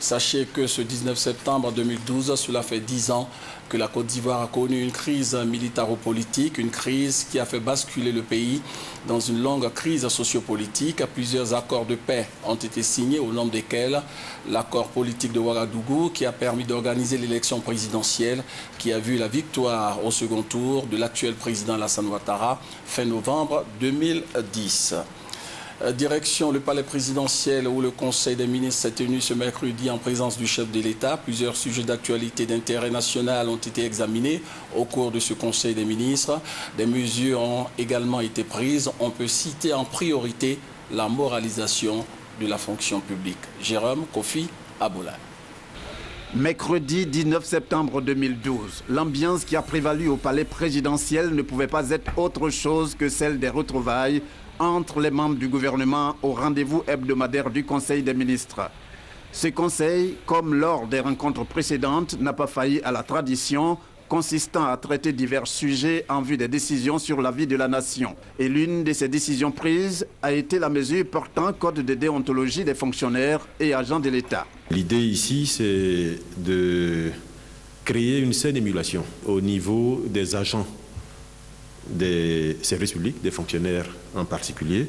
Sachez que ce 19 septembre 2012, cela fait 10 ans que la Côte d'Ivoire a connu une crise militaro-politique, une crise qui a fait basculer le pays dans une longue crise sociopolitique. Plusieurs accords de paix ont été signés, au nombre desquels l'accord politique de Ouagadougou qui a permis d'organiser l'élection présidentielle qui a vu la victoire au second tour de l'actuel président Alassane Ouattara fin novembre 2010. Direction le palais présidentiel où le Conseil des ministres s'est tenu ce mercredi en présence du chef de l'État. Plusieurs sujets d'actualité d'intérêt national ont été examinés au cours de ce Conseil des ministres. Des mesures ont également été prises. On peut citer en priorité la moralisation de la fonction publique. Jérôme Kofi Aboula. Mercredi 19 septembre 2012, l'ambiance qui a prévalu au palais présidentiel ne pouvait pas être autre chose que celle des retrouvailles entre les membres du gouvernement au rendez-vous hebdomadaire du Conseil des ministres. Ce conseil, comme lors des rencontres précédentes, n'a pas failli à la tradition consistant à traiter divers sujets en vue des décisions sur la vie de la nation. Et l'une de ces décisions prises a été la mesure portant code de déontologie des fonctionnaires et agents de l'État. L'idée ici, c'est de créer une saine émulation au niveau des agents des services publics, des fonctionnaires en particulier,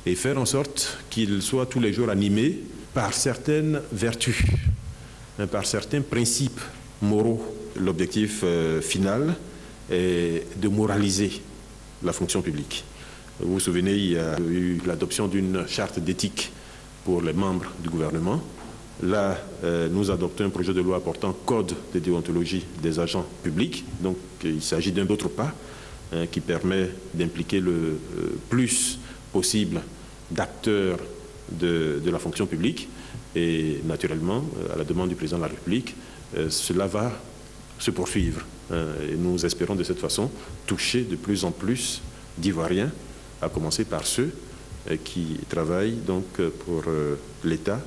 et faire en sorte qu'ils soient tous les jours animés par certaines vertus, par certains principes moraux. L'objectif final est de moraliser la fonction publique. Vous vous souvenez, il y a eu l'adoption d'une charte d'éthique pour les membres du gouvernement. Là, nous adoptons un projet de loi portant code de déontologie des agents publics. Donc, il s'agit d'un autre pas qui permet d'impliquer le plus possible d'acteurs de la fonction publique. Et naturellement, à la demande du président de la République, cela va se poursuivre. Et nous espérons de cette façon toucher de plus en plus d'Ivoiriens, à commencer par ceux qui travaillent donc pour l'État,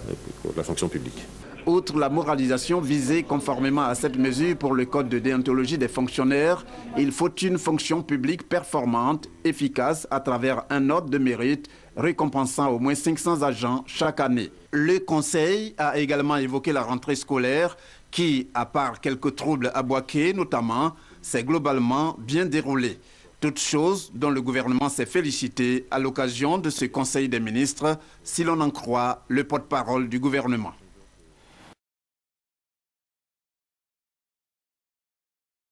pour la fonction publique. Outre la moralisation visée conformément à cette mesure pour le code de déontologie des fonctionnaires, il faut une fonction publique performante, efficace à travers un ordre de mérite récompensant au moins 500 agents chaque année. Le Conseil a également évoqué la rentrée scolaire qui, à part quelques troubles à Bouaké notamment, s'est globalement bien déroulée. Toute chose dont le gouvernement s'est félicité à l'occasion de ce Conseil des ministres, si l'on en croit le porte-parole du gouvernement.